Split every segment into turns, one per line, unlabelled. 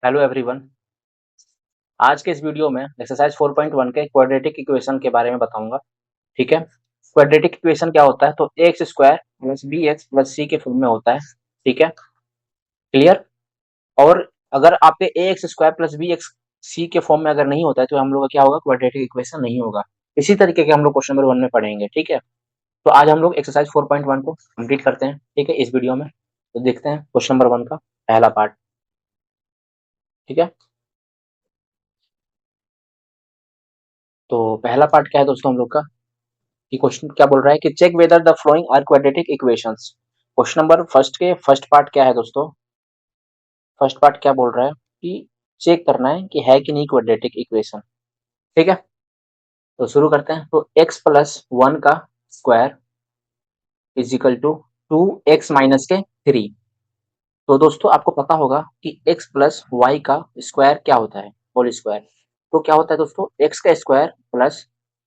Hello everyone. आज के इस वीडियो में एक्सरसाइज 4.1 के क्वाड्रेटिक इक्वेशन के बारे में बताऊंगा। ठीक है, क्वाड्रेटिक इक्वेशन क्या होता है? तो a x square plus b x plus c के फॉर्म में होता है। ठीक है, क्लियर। और अगर आपके a x square plus b x c के फॉर्म में अगर नहीं होता है तो हम लोग का क्या होगा? क्वाड्रेटिक इक्वेशन नहीं होगा। इसी तरीके के हम लोग क्वेश्चन नंबर 1 में पढ़ेंगे। ठीक है, तो आज हम लोग एक्सरसाइज 4.1 को कंप्लीट करते हैं। ठीक है, इस वीडियो में तो देखते हैं क्वेश्चन नंबर 1 का पहला पार्ट। ठीक है, तो पहला पार्ट क्या है दोस्तों हम लोग का? कि क्वेश्चन क्या बोल रहा है कि check whether the following are quadratic equations. Question number first के फर्स्ट पार्ट क्या है दोस्तों? फर्स्ट पार्ट क्या बोल रहा है कि चेक करना है कि है कि नहीं क्वाड्रेटिक इक्वेशन। ठीक है, तो शुरू करते हैं। तो x प्लस 1 का square is equal to 2x minus के 3। तो दोस्तों आपको पता होगा कि x प्लस वाई का स्क्वायर क्या होता है? Whole square. तो क्या होता है दोस्तों? x का square plus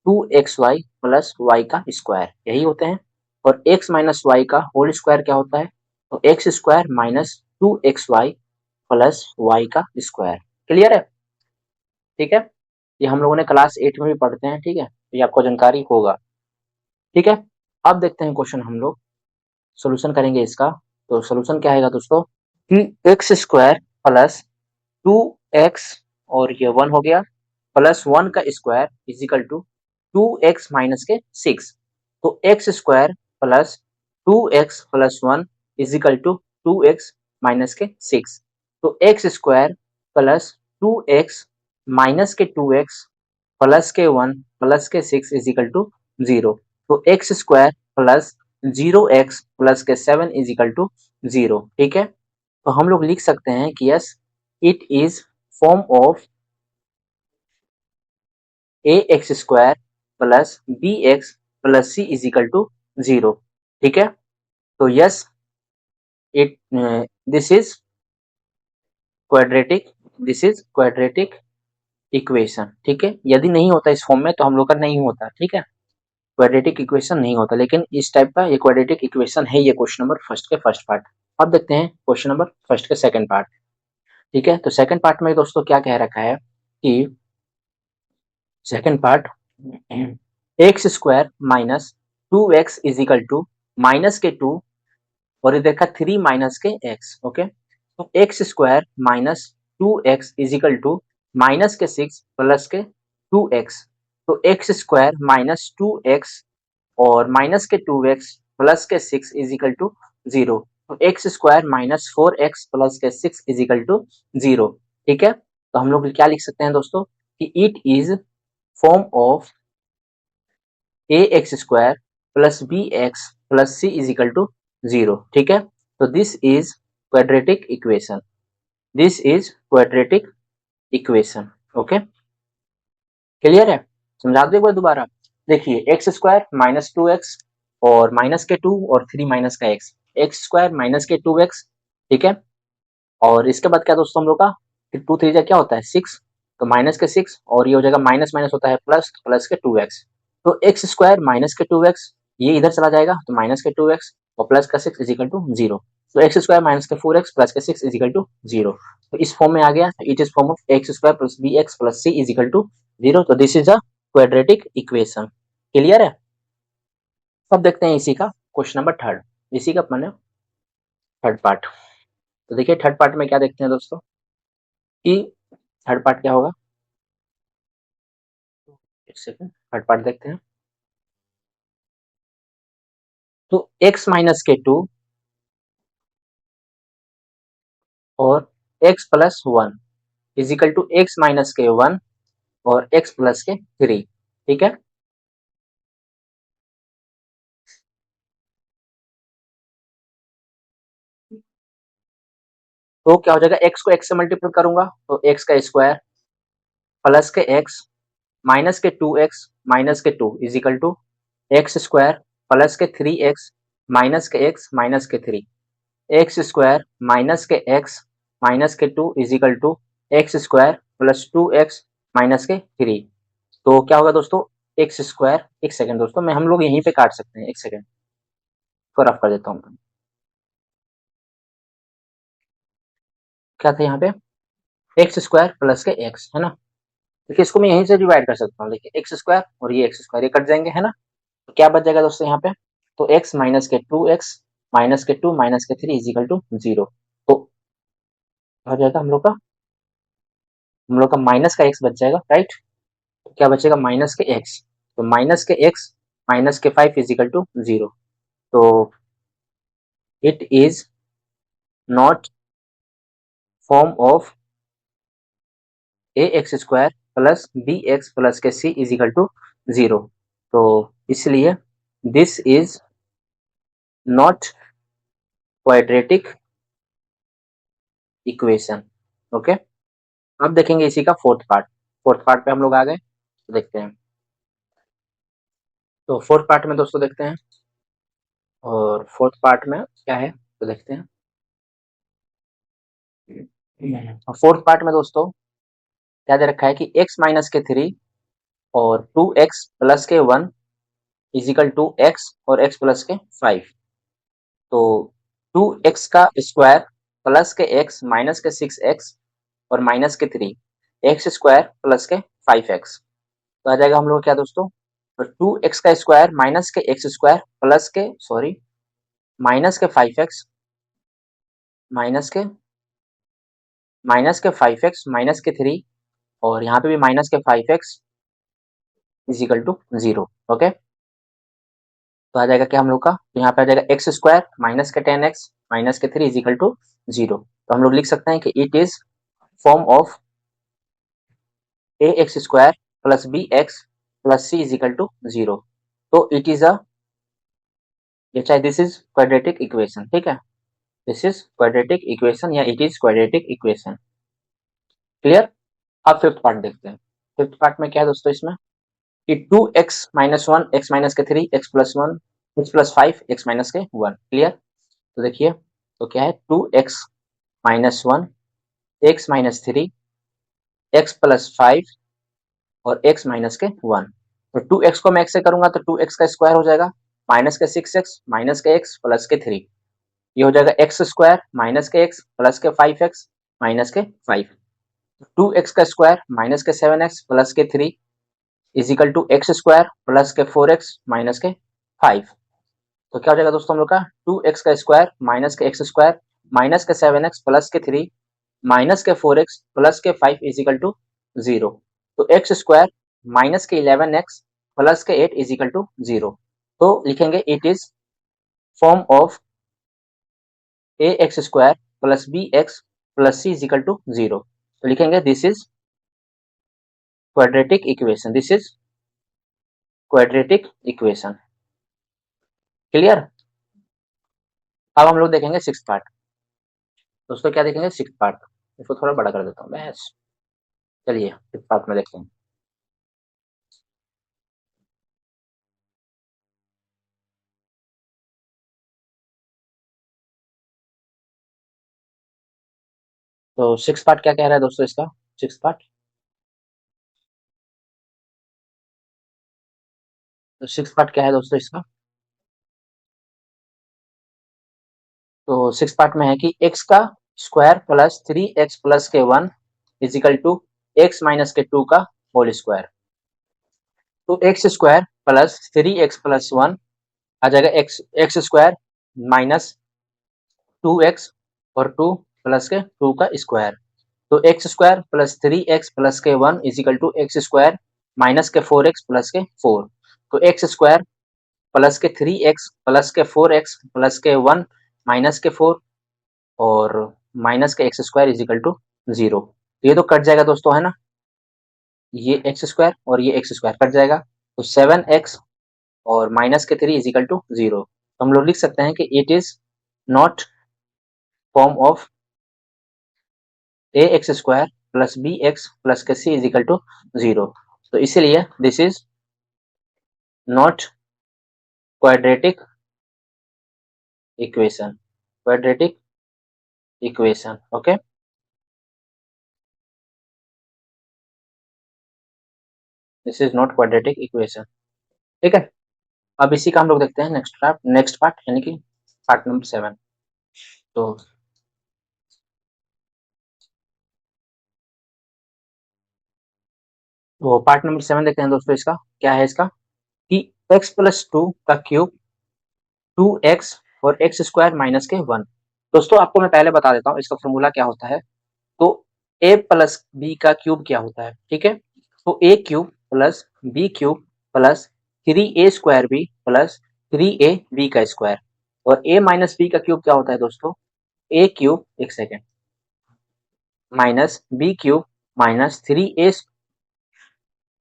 2xy plus y का स्क्वायर, यही होते हैं। और x माइनस वाई का होल स्क्वायर क्या होता है? तो x square minus 2xy plus y का स्क्वायर। क्लियर है? ठीक है, ये हम लोगों ने क्लास 8 में भी पढ़ते हैं। ठीक है, तो ये आपको जानकारी होगा। ठीक है, अब देखते हैं क्वेश्चन हम लोग सोल्यूशन करेंगे इसका। तो सोल्यूशन क्या आएगा दोस्तों कि एक्स स्क्वायर प्लस 2x और ये 1 हो गया प्लस 1 का square is equal to 2x minus के 6। तो x square plus 2x plus 1 is equal to 2x minus के 6। तो x square plus 2x minus के 2x प्लस के 1 प्लस के 6 इज इक्वल टू 0। तो x square plus 0x plus के 7 is equal to 0। ठीक है, तो हम लोग लिख सकते हैं कि yes it is form of a x square plus b x plus c is equal to 0। ठीक है, तो yes it this is quadratic this is quadratic equation. ठीक है, यदि नहीं होता इस फॉर्म में तो हम लोग का नहीं होता। ठीक है, क्वाड्रेटिक इक्वेशन नहीं होता, लेकिन इस टाइप का ये क्वाड्रेटिक इक्वेशन है। ये क्वेश्चन नंबर फर्स्ट के फर्स्ट पार्ट। अब देखते हैं क्वेश्चन नंबर फर्स्ट के सेकंड पार्ट। ठीक है, तो सेकंड पार्ट में दोस्तों क्या कह रखा है कि second part x square minus 2x is equal to minus के 2 और ये देखा 3 माइनस के x। ओके, तो x square minus 2x is equal to minus के 6 प्लस के 2x। तो एक्स स्क्वायर माइनस 2x और माइनस के 2x प्लस के 6 इज इक्वल टू 0। तो x square minus 4x plus के 6 इज इक्वल टू 0। ठीक है, तो हम लोग क्या लिख सकते हैं दोस्तों कि it is form of a x square plus b x plus c is equal to 0। ठीक है, तो this is quadratic equation. This is quadratic equation. Okay, clear है? समझा दो एक बार दोबारा। देखिए एक्स स्क्वायर माइनस 2x और माइनस के 2 और 3 माइनस का x, एक्स स्क्वायर माइनस के 2x। ठीक है, और इसके बाद क्या दोस्तों हम लोग का 2 3 जा क्या होता है 6। तो माइनस के 6 और ये हो जाएगा माइनस माइनस होता है प्लस, प्लस के 2x। तो एक्स स्क्वायर माइनस के 2x ये इधर चला जाएगा तो माइनस के 2x और प्लस का 6 इज इक्वल टू 0। तो एक्स स्क्वायर माइनस के 4x प्लस के 6 इज इक्वल टू 0। तो इस फॉर्म में आ गया। तो it is form of x square plus b x plus c is equal to 0। तो this is a quadratic equation. Clear है? अब देखते हैं इसी का क्वेश्चन नंबर थर्ड, इसी का मैंने थर्ड पार्ट। तो देखिए थर्ड पार्ट में क्या देखते हैं दोस्तों कि थर्ड पार्ट क्या होगा। एक सेकंड, थर्ड पार्ट देखते हैं। तो x माइनस के 2 और x plus 1 is equal to x minus के 1 और x प्लस के 3। ठीक है, तो क्या हो जाएगा x को x से मल्टीप्लाई करूंगा तो x का स्क्वायर प्लस के x माइनस के 2x माइनस के 2 is equal to x square plus के 3x माइनस के x माइनस के 3। एक्स स्क्वायर माइनस के x माइनस के 2 is equal to x square plus 2x minus के 3। तो क्या होगा दोस्तों एक्स स्क्वायर, एक सेकंड दोस्तों मैं हम लोग यहीं पे काट सकते हैं। एक सेकंड को रफ कर देता हूँ। क्या था यहाँ पे एक्स स्क्वायर प्लस के एक्स, है ना। देखिए इसको मैं यहीं से डिवाइड कर सकता हूँ, देखिए एक्स स्क्वायर और ये एक्स स्क्वायर ये कट जाएंगे, है ना। तो क्या बच जाएगा दोस्तों यहाँ पे, तो एक्स माइनस के टू एक्स माइनस के टू माइनस के थ्री इजिकल टू जीरो। तो हो जाएगा हम लोग का माइनस का एक्स बच जाएगा, राइट। तो क्या बचेगा, माइनस के एक्स, तो माइनस के एक्स माइनस के फाइव इजिकल टू जीरो। तो it is not form of a x square plus b x plus के सी इजिकल टू जीरो। तो इसलिए this is not quadratic equation. Okay, अब देखेंगे इसी का फोर्थ पार्ट पे हम लोग आ गए, तो देखते हैं। तो फोर्थ पार्ट में दोस्तों देखते हैं, और फोर्थ पार्ट में क्या है तो देखते हैं। फोर्थ पार्ट में दोस्तों क्या दे रखा है कि x माइनस के थ्री और 2x प्लस के वन इजिकल टू x और x प्लस के फाइव। तो 2x का स्क्वायर प्लस के x माइनस के 6x और माइनस के थ्री एक्स स्क्वायर प्लस के 5x। तो आ जाएगा हम लोग क्या दोस्तों, तो 2x का स्क्वायर माइनस के एक्स स्क्वायर प्लस के माइनस के 5x माइनस के 5x माइनस के थ्री और यहाँ पे भी माइनस के 5x is equal to zero. Okay, तो आ जाएगा क्या हम लोग का, तो यहाँ पे आ जाएगा एक्स स्क्वायर माइनस के 10x माइनस के थ्री इजिकल टू जीरो। तो हम लोग लिख सकते हैं कि it is form of a x square plus b x plus c is equal to zero. तो इट इज अ, ये चाहे दिस इज क्वाड्रेटिक इक्वेशन, ठीक है, दिस इज क्वाड्रेटिक इक्वेशन या it is quadratic equation. Clear. अब fifth part देखते हैं। Fifth part में क्या है दोस्तों, इसमें कि two x minus one x minus के three x plus one x plus five x minus के वन। क्लियर। तो देखिए, तो क्या है, two x minus one x minus three x plus five और एक्स माइनस के वन। तो टू एक्स को मैं एक्स से करूंगा तो टू एक्स का स्क्वायर हो जाएगा माइनस के सिक्स एक्स माइनस के एक्स प्लस के थ्री, ये हो जाएगा एक्स स्क्वायर माइनस के एक्स प्लस के फाइव एक्स माइनस के फाइव। टू एक्स का स्क्वायर माइनस के सेवन एक्स प्लस के three is equal to x square plus के फोर एक्स माइनस के फाइव। तो क्या हो जाएगा दोस्तों हम लोग का, टू एक्स का स्क्वायर माइनस के एक्स स्क्वायर माइनस के सेवन एक्स प्लस के थ्री माइनस के फोर एक्स प्लस के फाइव इजिकल टू जीरो। तो एक्स स्क्वायर माइनस के इलेवन एक्स प्लस के एट इजिकल टू जीरो। तो लिखेंगे it is form of a x square plus b x plus c is equal to zero. तो लिखेंगे this is quadratic equation, this is quadratic equation. Clear. अब हम लोग देखेंगे six part. दोस्तों क्या देखेंगे, सिक्स पार्ट। इसको थोड़ा बड़ा कर देता हूँ बस। चलिए सिक्स पार्ट में देखते हैं। तो सिक्स पार्ट क्या कह रहा है दोस्तों इसका, सिक्स पार्ट, तो सिक्स पार्ट क्या है दोस्तों इसका, तो सिक्स पार्ट में है कि एक्स का square plus three x plus के one is equal to x minus के टू का होल स्क्वायर। तो x square plus three x plus one आ जाएगा x x square minus two x और टू प्लस के टू का स्क्वायर। तो x square plus three x plus के one is equal to x square minus के four x plus के four. तो एक्स स्क्वायर प्लस के थ्री एक्स प्लस के फोर एक्स प्लस के वन माइनस के फोर और माइनस के x square is equal to zero. ये तो कट जाएगा दोस्तों, है ना, ये एक्स स्क्वायर और ये एक्स स्क्वायर कट जाएगा। तो सेवन एक्स और माइनस के थ्री इजिकल टू जीरो। तो हम लोग लिख सकते हैं कि it is not form of a x square plus b x plus के सी इजिकल टू जीरो। तो इसीलिए this is not quadratic equation, quadratic equation. Okay, this is not quadratic equation. ठीक है, अब इसी का हम लोग देखते हैं नेक्स्ट पार्ट यानी कि पार्ट नंबर सेवन। तो तो पार्ट नंबर 7 देखते हैं दोस्तों। इसका क्या है, इसका कि x+2 का क्यूब 2x और x स्क्वायर माइनस के 1। दोस्तों आपको मैं पहले बता देता हूँ इसका फॉर्मूला क्या होता है। तो a प्लस बी का क्यूब क्या होता है, ठीक है। तो a cube plus b cube plus 3a² plus 3ab का स्क्वायर, और a माइनस बी का क्यूब क्या होता है दोस्तों, a क्यूब, एक second, minus b cube minus 3a,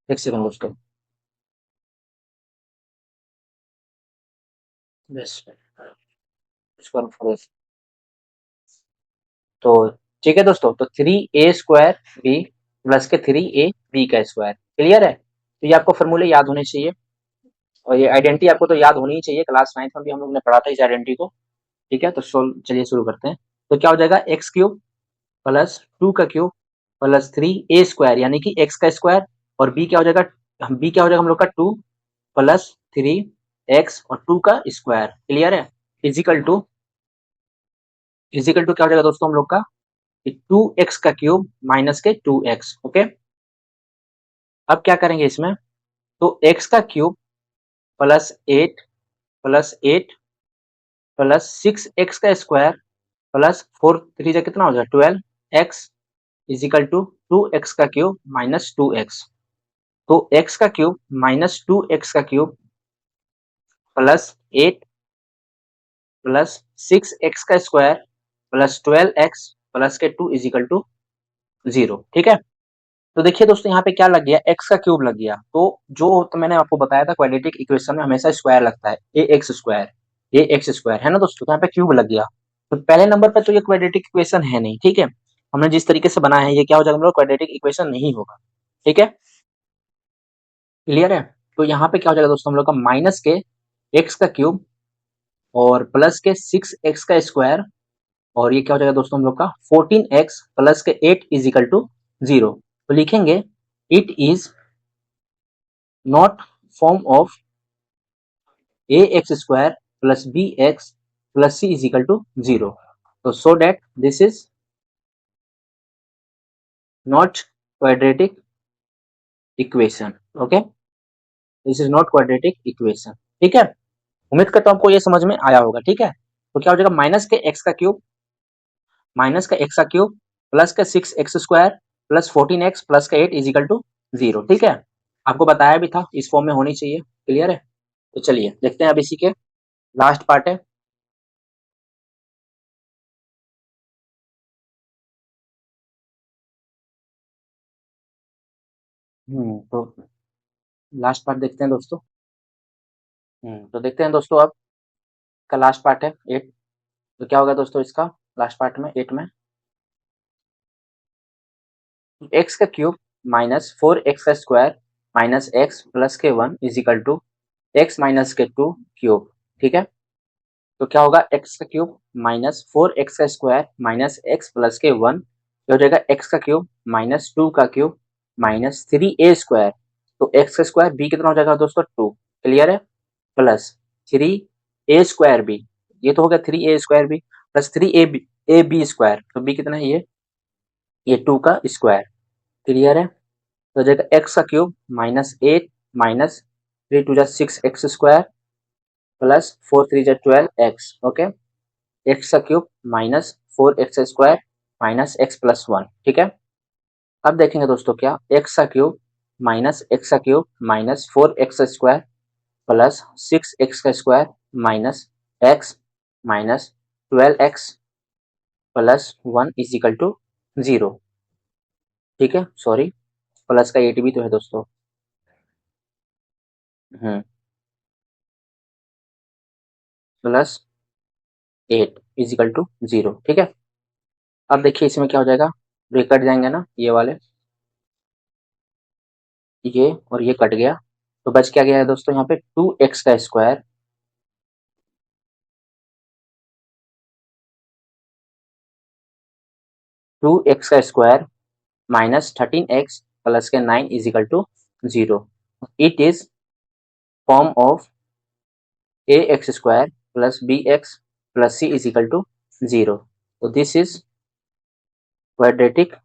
एक सेकेंड दोस्तों, तो ठीक है दोस्तों। तो 3a² b प्लस के 3ab का स्क्वायर, क्लियर है। तो ये आपको फॉर्मूले याद होने चाहिए, और ये आइडेंटिटी आपको तो याद होनी ही चाहिए। क्लास 9 में भी हम लोग ने पढ़ा था इस आइडेंटिटी को, ठीक है। तो चलिए शुरू करते हैं। तो क्या हो जाएगा, एक्स क्यूब प्लस 2 का क्यूब प्लस 3a² यानी कि x का स्क्वायर, और b क्या हो जाएगा, b क्या हो जाएगा हम लोग का 2 प्लस 3x और 2 का स्क्वायर, क्लियर है। इजिकल टू क्या हो जाएगा दोस्तों हम लोग का, 2x का क्यूब माइनस के 2x, ओके। अब क्या करेंगे इसमें, तो x का cube plus 8 plus 8 plus 6x का स्क्वायर प्लस 4 3 जा कितना हो जाएगा 12x इजिकल टू 2x का क्यूब माइनस 2x। तो x का क्यूब माइनस 2x का क्यूब प्लस 8 प्लस 6x का स्क्वायर प्लस 12x प्लस के 2 इजिकल टू 0, ठीक है। तो देखिए दोस्तों यहाँ पे क्या लग गया, x का क्यूब लग गया। तो जो तो मैंने आपको बताया था क्वाड्रेटिक इक्वेशन में हमेशा स्क्वायर लगता है, ax स्क्वायर है ना दोस्तों। तो यहाँ पे क्यूब लग गया। तो पहले नंबर पर तो ये क्वाड्रेटिक इक्वेशन है नहीं, ठीक है। हमने जिस तरीके से बनाया है ये क्या हो जाएगा हम लोग, क्वाड्रेटिक इक्वेशन नहीं होगा, ठीक है, क्लियर है। तो यहाँ पे क्या हो जाएगा दोस्तों हम लोग का माइनस के x का क्यूब और प्लस के 6x का स्क्वायर, और ये क्या हो जाएगा दोस्तों हम लोग का 14x प्लस के 8 इजिकल टू 0। तो लिखेंगे it is not form of ax² plus bx plus c is equal to 0। तो so that this is not quadratic equation, okay, this is not quadratic equation, ठीक है। उम्मीद करता हूं आपको ये समझ में आया होगा, ठीक है। तो क्या हो जाएगा, माइनस का x का क्यूब प्लस का 6x² प्लस 14x प्लस का 8 इजिकल टू 0, ठीक है। आपको बताया भी था इस फॉर्म में होनी चाहिए, क्लियर है। तो चलिए देखते हैं अब इसी के लास्ट पार्ट है। तो लास्ट पार्ट देखते हैं दोस्तों। तो देखते हैं दोस्तों अब का लास्ट पार्ट है 8। तो क्या होगा दोस्तों इसका लास्ट पार्ट में 8 में, x का क्यूब माइनस 4x का स्क्वायर माइनस x प्लस के 1 इजिकल टू x माइनस के 2 क्यूब, ठीक है। तो क्या होगा, x का क्यूब माइनस 4x का स्क्वायर माइनस x प्लस के 1, हो जाएगा x का क्यूब माइनस 2 का क्यूब माइनस 3a²। तो x का स्क्वायर b कितना हो जाएगा दोस्तों 2, क्लियर है, प्लस 3a²b, ये तो हो गया 3a² b प्लस 3ab² तो b कितना है ये 2 का स्क्वायर, क्लियर है। तो हो जाएगा x का cube minus 8 minus 3 2 6x² plus 4 3 12x, okay. X का cube minus 4x² minus x plus 1, ठीक है। अब देखेंगे दोस्तों क्या, एक्स का क्यूब माइनस x का cube minus 4x² plus 6x का square minus x minus 12x plus 1 is equal to 0, ठीक है। सॉरी, प्लस का 8 भी तो है दोस्तों। प्लस 8 इजिकल टू 0, ठीक है। अब देखिए इसमें क्या हो जाएगा, ये कट जाएंगे ना ये वाले, ये और ये कट गया। तो बच क्या गया है दोस्तों यहाँ पे 2x का स्क्वायर 2x का स्क्वायर माइनस 13x प्लस के 9 equal to 0। It is form of ax² plus bx plus c is equal to 0। तो this is quadratic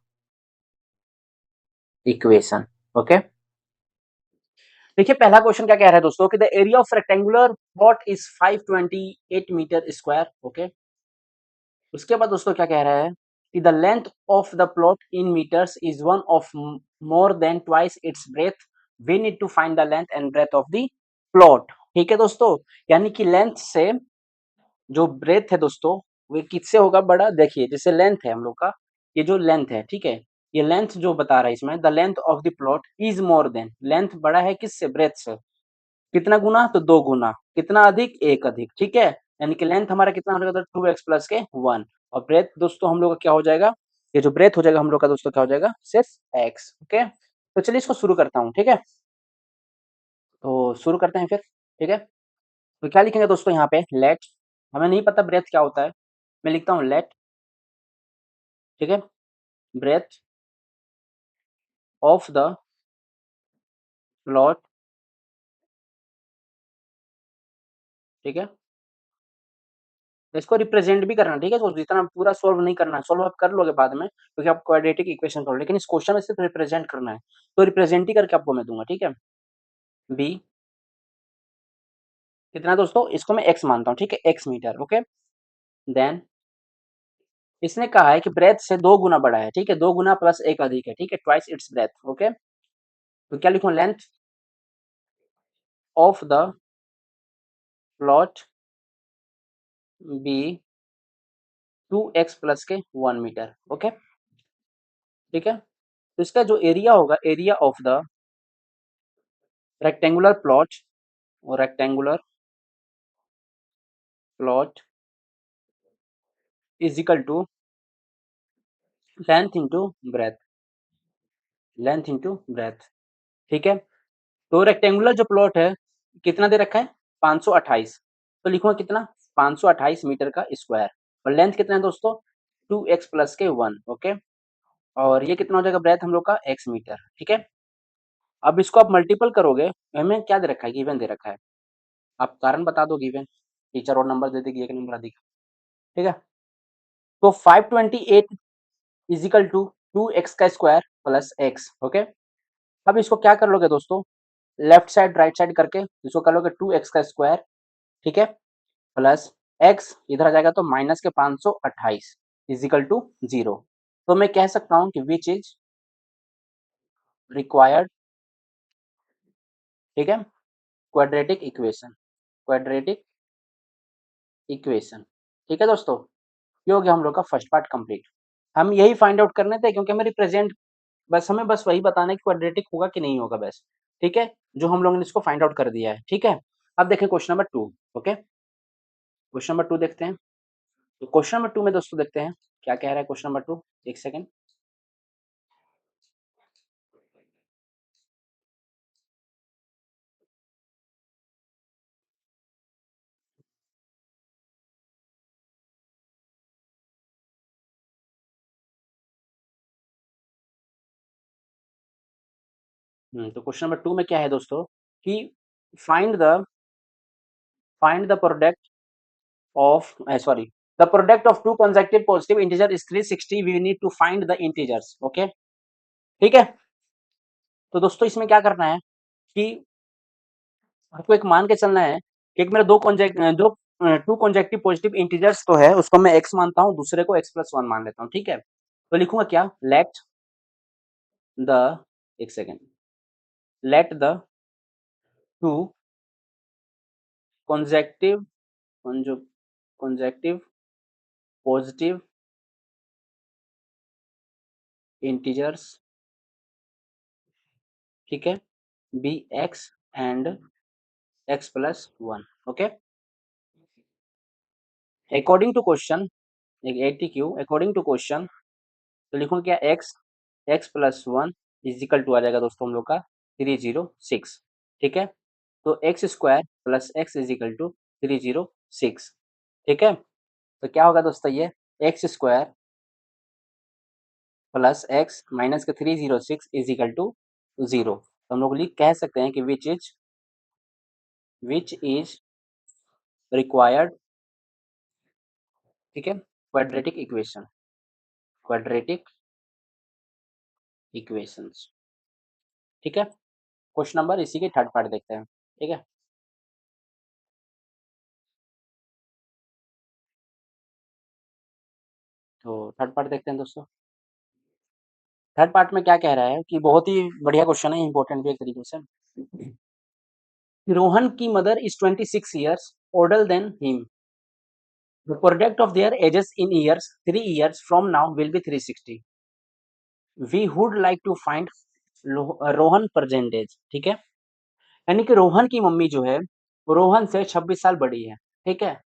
equation, okay. देखिए पहला क्वेश्चन क्या कह रहा है दोस्तों कि the area of rectangular plot is 528 metre square. Okay, उसके बाद दोस्तों क्या कह रहा है कि the length of the plot in metres is one of more than twice its breadth. We need to find the length and breadth of the plot. ठीक है दोस्तों, यानी कि लेंथ से जो ब्रेथ है दोस्तों वो किससे होगा बड़ा। देखिए जैसे लेंथ है हम लोग का, ये जो लेंथ है ठीक है, ये लेंथ जो बता रहा है इसमें the length of the plot is more than, length बड़ा है किससे, ब्रेथ से। कितना गुना, तो 2 गुना। कितना अधिक, 1 अधिक। ठीक है, यानी कि लेंथ हमारा कितना हो जाएगा, 2x प्लस के 1। और ब्रेथ दोस्तों हम लोग का क्या हो जाएगा, ये जो ब्रेथ हो जाएगा हम लोग का दोस्तों क्या हो जाएगा, सिर्फ x। ओके, तो चलिए इसको शुरू करता हूँ। ठीक है, तो शुरू करते हैं फिर। ठीक है, तो क्या लिखेंगे दोस्तों यहाँ पे, लेट, हमें नहीं पता ब्रेथ क्या होता है, मैं लिखता हूँ लेट। ठीक है, ब्रेथ ऑफ द प्लॉट। ठीक है, तो इसको रिप्रेजेंट भी करना है। ठीक है, तो जितना पूरा सोल्व नहीं करना है, सोल्व आप कर लोगे बाद में क्योंकि आप क्वाड्रेटिक इक्वेशन करो, लेकिन इस क्वेश्चन में सिर्फ रिप्रेजेंट करना है, तो रिप्रेजेंट ही करके आपको मैं दूंगा। ठीक है, बी कितना दोस्तों, इसको मैं x मानता हूँ। ठीक है, x मीटर। ओके, देन इसने कहा है कि ब्रेथ से 2 गुना बड़ा है। ठीक है, 2 गुना प्लस 1 अधिक है। ठीक है, ट्वाइस इट्स ब्रेथ। ओके, तो क्या लिखूं, length of the plot be 2x plus के 1 मीटर। ओके, ठीक है, तो इसका जो एरिया होगा, area of the rectangular plot, और rectangular plot is equal to length into breadth, length into breadth. ठीक है, तो रेक्टेंगुलर जो प्लॉट है कितना दे रखा है, 528। तो लिखूंगा कितना, 528 मीटर का स्क्वायर। और लेंथ कितना है दोस्तों, 2x प्लस के 1। ओके, और ये कितना हो जाएगा ब्रेथ हम लोग का, x मीटर। ठीक है, अब इसको आप मल्टीपल करोगे, हमें क्या दे रखा है, गिवन दे रखा है। आप कारण बता दो गिवन, टीचर और नंबर दे देगी, एक नंबर अधिक। ठीक है, तो 528 इजिकल टू 2x का स्क्वायर प्लस x। ओके, अब इसको क्या कर लोगे दोस्तों, लेफ्ट साइड राइट साइड करके इसको कर लोगे 2x का स्क्वायर। ठीक है, प्लस x इधर आ जाएगा तो माइनस के 528 इजिकल टू 0। तो मैं कह सकता हूं कि विच इज रिक्वायर्ड, ठीक है, क्वाड्रेटिक इक्वेशन, क्वाड्रेटिक इक्वेशन। ठीक है दोस्तों, ये हो गया हम लोग का फर्स्ट पार्ट कंप्लीट। हम यही फाइंड आउट करने थे क्योंकि हमें रिप्रेजेंट, बस हमें बस वही बताना है कि क्वाड्रेटिक होगा कि नहीं होगा बस। ठीक है, जो हम लोगों ने इसको फाइंड आउट कर दिया है। ठीक है, अब देखें question number 2। Okay, question number 2 देखते हैं। तो क्वेश्चन नंबर 2 में दोस्तों देखते हैं क्या कह रहा है क्वेश्चन नंबर 2। एक सेकंड। तो क्वेश्चन नंबर 2 में क्या है दोस्तों कि find the find the product of sorry the product of two consecutive positive integer is 360। We need to find the integers. Okay, ठीक है, तो दोस्तों इसमें क्या करना है कि आपको एक मान के चलना है कि एक मेरा दो टू कॉन्जेक्टिव पॉजिटिव इंटीजर्स तो है, उसको मैं x मानता हूँ, दूसरे को x प्लस 1 मान लेता हूँ। ठीक है, तो लिखूंगा क्या, लेट द, एक second, let the two consecutive consecutive positive integers, ठीक है, be x and x plus 1। Okay, according to question, एक एटीक्यू अकॉर्डिंग टू क्वेश्चन, तो लिखूंगा क्या, x प्लस 1 इजिकल टू आ जाएगा दोस्तों हम लोग का 306। ठीक है, तो x square plus x is equal to 306। ठीक है, तो क्या होगा दोस्तों, ये x square plus x minus के 306 इजिकल टू 0। तो हम लोग कह सकते हैं कि विच इज रिक्वायर्ड, ठीक है, क्वाड्रेटिक इक्वेशन, क्वाड्रेटिक इक्वेशंस। ठीक है, क्वेश्चन नंबर इसी की थर्ड पार्ट देखते हैं, ठीक है। तो थर्ड पार्ट देखते हैं दोस्तों। थर्ड पार्ट में क्या कह रहा है कि बहुत ही बढ़िया क्वेश्चन है, इंपॉर्टेंट भी एक तरीके से। रोहन की mother is 26 years older than him. The product of their ages in years 3 years from now will be 360. We would like to find Rohan present age, ठीक है। यानी कि रोहन की मम्मी जो है वो रोहन से 26 साल बड़ी है, ठीक है।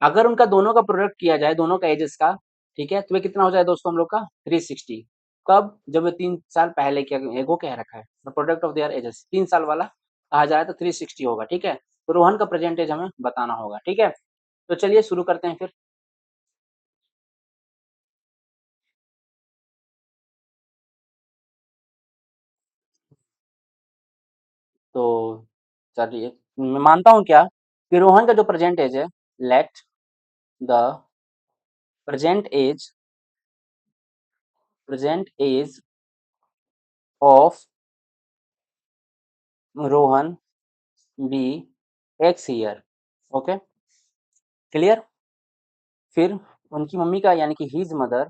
अगर उनका दोनों का प्रोडक्ट किया जाए, दोनों का एजेस का, ठीक है, तो ये कितना हो जाए दोस्तों हम लोग का 360। कब? जब ये 3 साल पहले क्या एगो कह रखा है, the product of their edges 3 साल वाला कहा जाए तो 360 होगा, ठीक है। तो रोहन का प्रेजेंट एज हमें बताना होगा, ठीक है। तो चलिए शुरू करते हैं फिर। तो चलिए, मैं मानता हूँ क्या कि रोहन का जो प्रेजेंट एज है, let the present age of Rohan be x year, okay, clear. फिर उनकी मम्मी का यानी कि his mother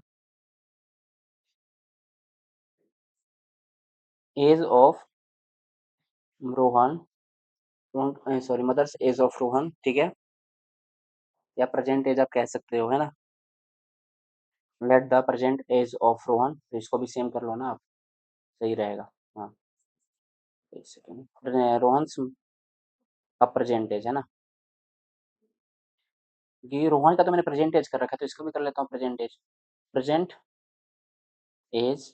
age of Rohan, sorry mother's age of Rohan, ठीक है, या प्रेजेंट एज आप कह सकते हो, है ना। Let the present age of Rohan, तो इसको भी सेम कर लो ना आप, सही रहेगा। हाँ, एक सेकेंड, रोहन का प्रेजेंट एज है ना, ये रोहन का तो मैंने प्रेजेंट एज कर रखा है, तो इसको भी कर लेता हूँ प्रेजेंट एज। प्रेजेंट एज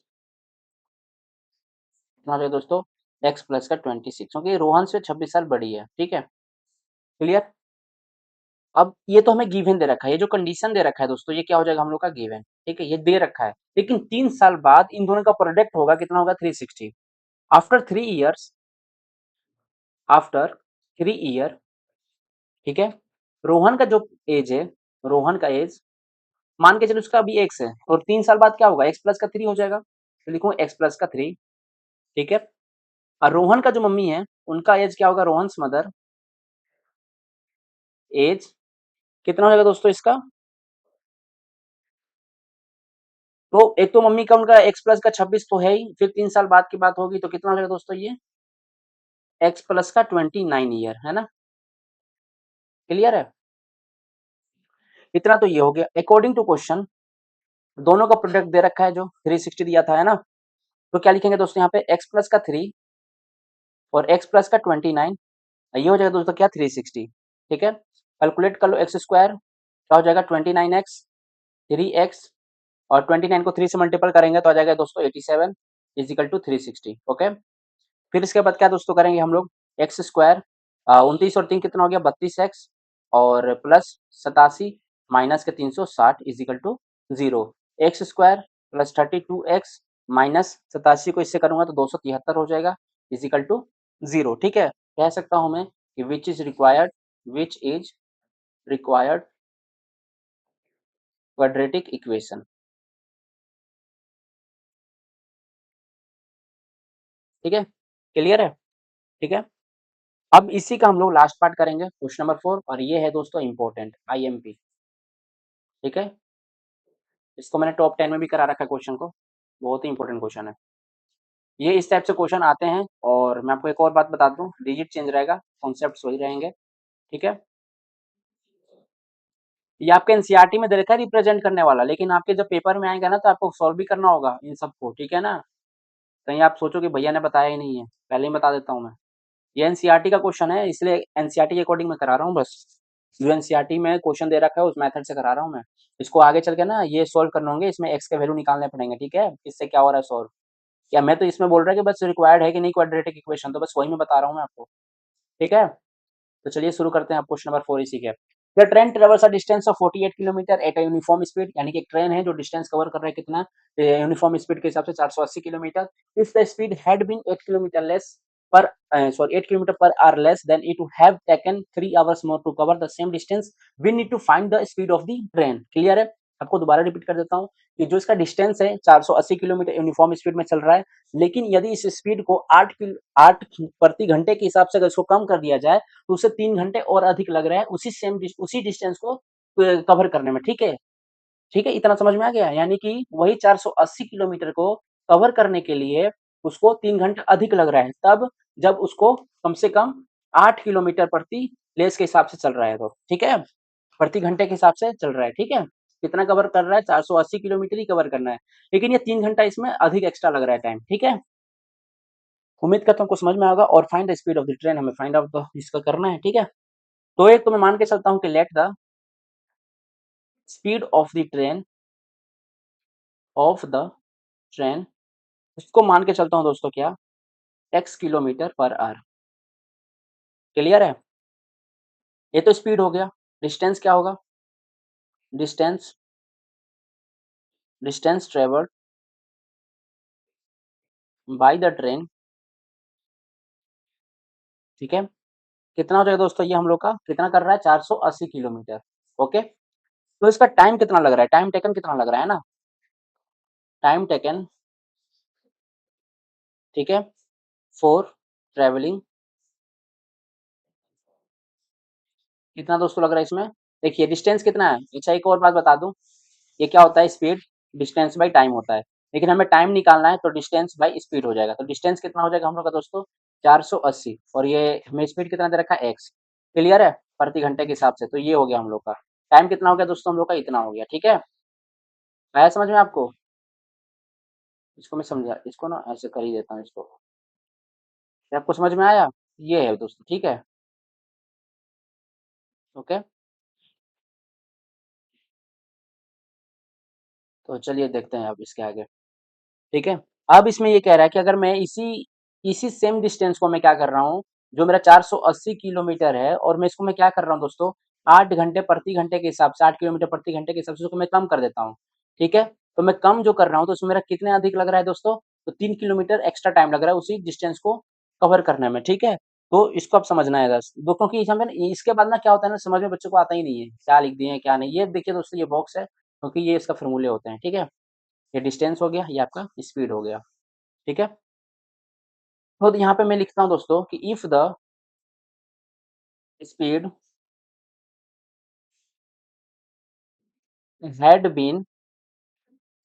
कितना हो जाएगा दोस्तों, एक्स प्लस का 26, क्योंकि रोहन से 26 साल बड़ी है, ठीक है, क्लियर। अब ये तो हमें गिवन दे रखा है, ये जो कंडीशन दे रखा है दोस्तों, ये क्या हो जाएगा हम लोग का गिवन, ठीक है, ये दे रखा है। लेकिन 3 साल बाद इन दोनों का प्रोडक्ट होगा, कितना होगा 360। आफ्टर 3 years, आफ्टर 3 year, ठीक है, रोहन का जो एज है, रोहन का एज मान के चलो उसका अभी एक्स है, और 3 साल बाद क्या होगा, एक्स प्लस का 3 हो जाएगा, तो लिखूं एक्स प्लस का 3, ठीक है। और रोहन का जो मम्मी है उनका एज क्या होगा, रोहन मदर एज कितना हो जाएगा दोस्तों इसका, तो एक तो मम्मी का उनका एक्स प्लस का 26 तो है ही, फिर 3 साल बाद की बात होगी तो कितना हो जाएगा दोस्तों, ये एक्स प्लस का 29 ईयर, है ना, क्लियर है। इतना तो ये हो गया अकॉर्डिंग टू क्वेश्चन, दोनों का प्रोडक्ट दे रखा है जो 360 दिया था, है ना। तो क्या लिखेंगे दोस्तों यहाँ पे एक्स प्लस का 3 और एक्स प्लस का 29, ये हो जाएगा दोस्तों क्या 360, ठीक है। कैलकुलेट कर लो, एक्स स्क्वायर क्या हो जाएगा 29x, 3x, और 29 को 3 से मल्टीपल करेंगे तो आ जाएगा दोस्तों 87 इजिकल टू 360, ओके। फिर इसके बाद क्या दोस्तों करेंगे हम लोग, एक्स स्क्वायर 29 और 3 कितना हो गया 32x, और प्लस 87 माइनस के 360 equal to 0, x square plus 32x minus 87 को इससे करूंगा तो 273 हो जाएगा इजिकल टू 0, ठीक है। कह सकता हूं मैं कि which is required quadratic equation, ठीक है, क्लियर है, ठीक है। अब इसी का हम लोग लास्ट पार्ट करेंगे, क्वेश्चन नंबर 4, और ये है दोस्तों इंपॉर्टेंट आईएमपी, ठीक है। इसको मैंने टॉप 10 में भी करा रखा है क्वेश्चन को, बहुत ही इंपॉर्टेंट क्वेश्चन है ये। इस टाइप से क्वेश्चन आते हैं, और मैं आपको एक और बात बता दूं, डिजिट चेंज रहेगा, कॉन्सेप्ट वही रहेंगे, ठीक है। ये आपके एनसीईआरटी में दे रखा है रिप्रेजेंट करने वाला, लेकिन आपके जब पेपर में आएगा ना तो आपको सॉल्व भी करना होगा इन सबको, ठीक है ना। कहीं आप सोचो कि भैया ने बताया ही नहीं है, पहले ही बता देता हूँ मैं, ये एनसीईआरटी का क्वेश्चन है, इसलिए एनसीईआरटी के अकॉर्डिंग मैं करा रहा हूँ बस। जो एनसीईआरटी में क्वेश्चन दे रखा है उस मेथड से करा रहा हूँ मैं। इसको आगे चल के ना ये सॉल्व करने होंगे, इसमें एक्स के वैल्यू निकालने पड़ेंगे, ठीक है, इससे क्या हो रहा है सॉल्व। क्या मैं तो इसमें बोल रहा है कि बस रिक्वायर्ड है कि नहीं क्वाड्रेटिक इक्वेशन, तो बस वही मैं बता रहा हूँ मैं आपको, ठीक है। तो चलिए शुरू करते हैं, आप क्वेश्चन नंबर 4 इसी के। The train travels a distance of 48 kilometre at a uniform speed, यानी कि एक ट्रेन है जो डिस्टेंस कवर कर रहा है कितना, यूनिफॉर्म स्पीड के हिसाब से 480 kilometre. If the speed had been 8 kilometre less per 8 kilometre per hour less than it would have taken 3 hours more to cover the same distance, we need to find the speed of the train, clear है। आपको दोबारा repeat कर देता हूँ कि जो इसका distance है 480 किलोमीटर यूनिफॉर्म स्पीड में चल रहा है, लेकिन यदि इस स्पीड को 8 प्रति घंटे के हिसाब से अगर इसको कम कर दिया जाए तो उसे 3 घंटे और अधिक लग रहा है उसी डिस्टेंस को कवर करने में। ठीक है, ठीक है, इतना समझ में आ गया। यानी कि वही 480 किलोमीटर को कवर करने के लिए उसको 3 घंटे अधिक लग रहा है, तब जब उसको कम से कम 8 किलोमीटर प्रति लेस के हिसाब से चल रहा है तो, ठीक है, प्रति घंटे के हिसाब से चल रहा है। ठीक है, कितना कवर कर रहा है? 480 किलोमीटर ही कवर करना है, लेकिन ये 3 घंटा इसमें अधिक एक्स्ट्रा लग रहा है टाइम। ठीक है, उम्मीद करता हूँ आपको समझ में आएगा। और find the speed of the train, हमें फाइंड आउट इसका करना है। ठीक है, तो एक तो मैं मान के चलता हूँ कि let the speed of the train, इसको मान के चलता हूँ दोस्तों क्या, x kilometre per our. Clear है? ये तो स्पीड हो गया। डिस्टेंस क्या होगा? Distance distance travelled by the train. ठीक है, कितना हो जाएगा दोस्तों? ये हम लोग का कितना कर रहा है? 480 किलोमीटर। ओके, तो इसका टाइम कितना लग रहा है? टाइम टेकन कितना लग रहा है ना? टाइम टेकन, ठीक है, फॉर ट्रेवलिंग कितना दोस्तों लग रहा है इसमें? देखिए डिस्टेंस कितना है। अच्छा, एक और बात बता दूं, ये क्या होता है? स्पीड डिस्टेंस बाई टाइम होता है, लेकिन हमें टाइम निकालना है तो डिस्टेंस बाई स्पीड हो जाएगा। तो डिस्टेंस कितना हो जाएगा हम लोग का दोस्तों? 480, और ये हमें स्पीड कितना दे रखा है? एक्स। क्लियर है? प्रति घंटे के हिसाब से। तो ये हो गया हम लोग का टाइम कितना हो गया दोस्तों? हम लोग का इतना हो गया। ठीक है, आया समझ में आपको? इसको मैं समझा, इसको ना ऐसे कर ही देता हूँ इसको। क्या आपको समझ में आया? ये है दोस्तों। ठीक है, ओके, तो चलिए देखते हैं अब इसके आगे। ठीक है, अब इसमें ये कह रहा है कि अगर मैं इसी इसी सेम डिस्टेंस को मैं क्या कर रहा हूँ, जो मेरा 480 किलोमीटर है, और मैं इसको मैं क्या कर रहा हूँ दोस्तों, 8 घंटे प्रति घंटे के हिसाब से, 8 किलोमीटर प्रति घंटे के हिसाब से उसको मैं कम कर देता हूँ। ठीक है, तो मैं कम जो कर रहा हूँ तो उसमें मेरा कितने अधिक लग रहा है दोस्तों? तो 3 किलोमीटर एक्स्ट्रा टाइम लग रहा है उसी डिस्टेंस को कवर करने में। ठीक है, तो इसको आप समझना है बस दो, क्योंकि इसमें इसके बाद ना क्या होता है ना, समझ में बच्चों को आता ही नहीं है क्या लिख दिए हैं क्या नहीं। ये देखिए दोस्तों, ये बॉक्स है, क्योंकि ये इसका फॉर्मूले होते हैं। ठीक है, ये डिस्टेंस हो गया, ये आपका स्पीड हो गया। ठीक है, तो यहाँ पे मैं लिखता हूँ दोस्तों कि if the speed had been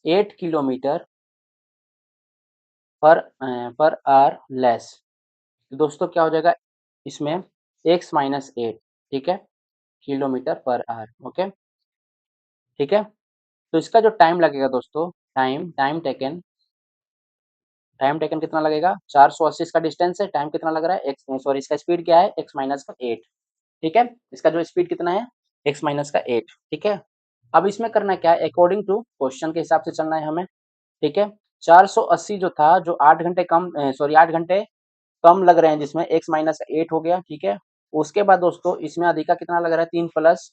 8 kilometre per hour less, दोस्तों क्या हो जाएगा इसमें? x minus 8। ठीक है, किलोमीटर पर आवर। ओके, ठीक है, तो इसका जो टाइम लगेगा दोस्तों, टाइम टेकन कितना लगेगा? 480 इसका डिस्टेंस है, टाइम कितना लग रहा है? एक्स, सॉरी, इसका स्पीड क्या है? x माइनस का 8। ठीक है, इसका जो स्पीड कितना है? x माइनस का 8। ठीक है, अब इसमें करना क्या है? अकॉर्डिंग टू क्वेश्चन के हिसाब से चलना है हमें। ठीक है, 480 जो था, जो 8 घंटे कम, सॉरी 8 घंटे कम लग रहे हैं, जिसमें x माइनस 8 हो गया। ठीक है, उसके बाद दोस्तों इसमें अधिका कितना लग रहा है? 3 प्लस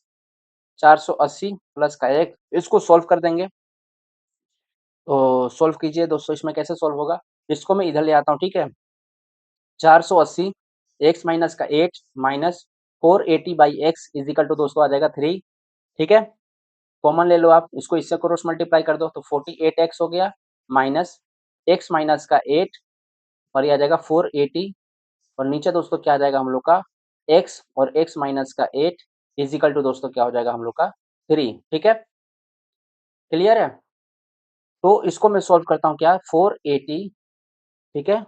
480 प्लस का 1। इसको सोल्व कर देंगे, तो सोल्व कीजिए दोस्तों। इसमें कैसे सोल्व होगा? इसको मैं इधर ले आता हूँ। ठीक है, 480 x माइनस का 8 minus 480 by x is equal to दोस्तों आ जाएगा 3। ठीक है, कॉमन ले लो आप, इसको इससे क्रॉस मल्टीप्लाई कर दो तो 48x हो गया, माइनस x माइनस का 8, और ये आ जाएगा 480, और नीचे दोस्तों क्या आ जाएगा हम लोग का? x, और x माइनस का 8 इजिकल टू दोस्तों क्या हो जाएगा हम लोग का? 3। ठीक है, क्लियर है? तो इसको मैं सोल्व करता हूँ क्या? 480, ठीक है,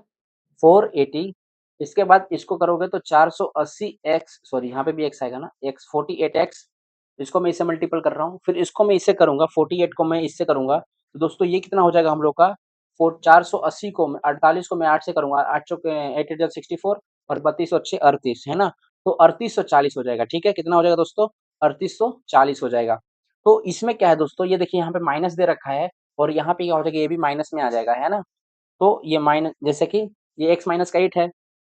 480, इसके बाद इसको करोगे तो 480x, सॉरी यहाँ पे भी x आएगा ना, x 48x, इसको मैं इससे मल्टीपल कर रहा हूँ, फिर इसको मैं इससे करूंगा, 48 को मैं इससे करूंगा, तो दोस्तों ये कितना हो जाएगा हम लोग का? 480 को मैं 48 को मैं 8 से करूंगा, 8 चौके 8 8 64, और 32 और 6 38 है ना, तो 3840 हो जाएगा। ठीक है, कितना हो जाएगा दोस्तों? 3840 हो जाएगा। तो इसमें क्या है दोस्तों, ये देखिए यहाँ पे माइनस दे रखा है, और यहाँ पे क्या हो जाएगा? ये भी माइनस में आ जाएगा, है ना। तो ये माइनस, जैसे कि ये x माइनस का 8 है,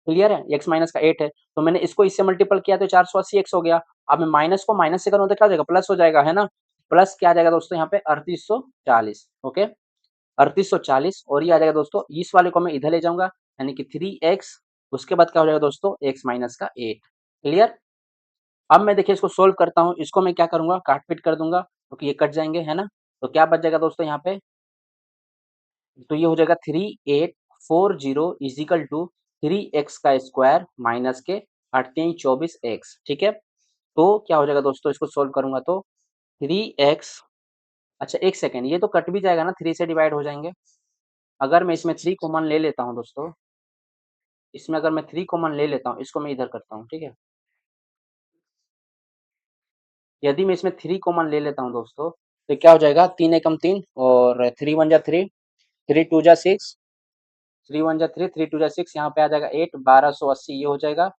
क्लियर है? x माइनस का 8 है, तो मैंने इसको इससे मल्टीपल किया तो 480 x हो गया। अब मैं माइनस को माइनस से करूँ तो क्या हो जाएगा? प्लस हो जाएगा, है ना। प्लस क्या आ जाएगा दोस्तों यहाँ पे? 3840। ओके, 3840, और ये आ जाएगा दोस्तों, इस वाले को मैं इधर ले जाऊंगा, यानी कि 3x, उसके बाद क्या हो जाएगा दोस्तों? x माइनस का 8। क्लियर? अब मैं देखिए इसको सोल्व करता हूँ, इसको मैं क्या करूंगा? काट पीट कर दूंगा, क्योंकि ये कट जाएंगे, है ना। तो क्या बच जाएगा दोस्तों यहाँ पे, तो ये हो जाएगा 3840 इजिकल टू 3x का स्क्वायर माइनस के 3824x, ठीक है। तो क्या हो जाएगा दोस्तों, इसको सोल्व करूंगा तो 3x, अच्छा एक सेकेंड, ये तो कट भी जाएगा ना, 3 से डिवाइड हो जाएंगे। अगर मैं इसमें 3 कॉमन ले लेता हूँ दोस्तों, इसमें अगर मैं 3 कॉमन ले लेता हूँ, इसको मैं इधर करता हूँ, ठीक है। यदि मैं इसमें 3 कॉमन ले लेता हूँ दोस्तों, तो क्या हो जाएगा, 3 एकम 3 और 3 1 जा 3, 3 2 जा 6, 3 1 जा 3, 3 2 जा 6, यहाँ पे आ जाएगा 8, 1280 ये हो जाएगा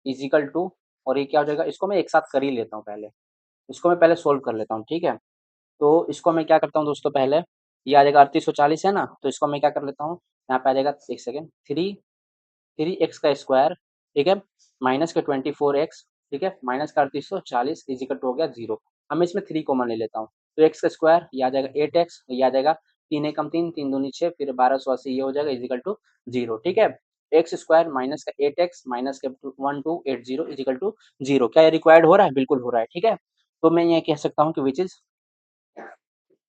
इजिकल टू, और ये क्या हो जाएगा, इसको मैं एक साथ कर ही लेता हूँ पहले, इसको मैं पहले सोल्व कर लेता हूँ, ठीक है। तो इसको मैं क्या करता हूँ दोस्तों, पहले ये आ जाएगा 3840 है ना, तो इसको मैं क्या कर लेता हूँ, यहाँ पे आ जाएगा, एक सेकेंड, 3x का स्क्वायर, ठीक है, माइनस के 24x, ठीक है, माइनस का 3840 इजिकल टू हो गया 0। अब मैं इसमें 3 कॉमन ले लेता हूँ, तो x का स्क्वायर ये आ जाएगा 8x, ये आ जाएगा 3 एकम 3, 3 दूनी 6, फिर 1280 ये हो जाएगा इजिकल टू 0, ठीक है। एक्स स्क्वायर माइनस का 8x माइनस के 1280 इजिकल टू 0, क्या ये रिक्वायर्ड हो रहा है, बिल्कुल हो रहा है, ठीक है। तो मैं ये कह सकता हूँ कि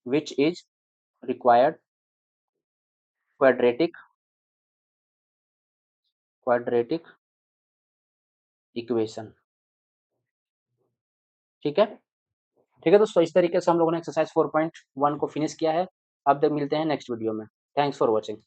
which is required quadratic quadratic equation, ठीक है। ठीक है दोस्तों, इस तरीके से हम लोगों ने एक्सरसाइज 4.1 को फिनिश किया है। अब तक मिलते हैं नेक्स्ट वीडियो में। Thanks for watching.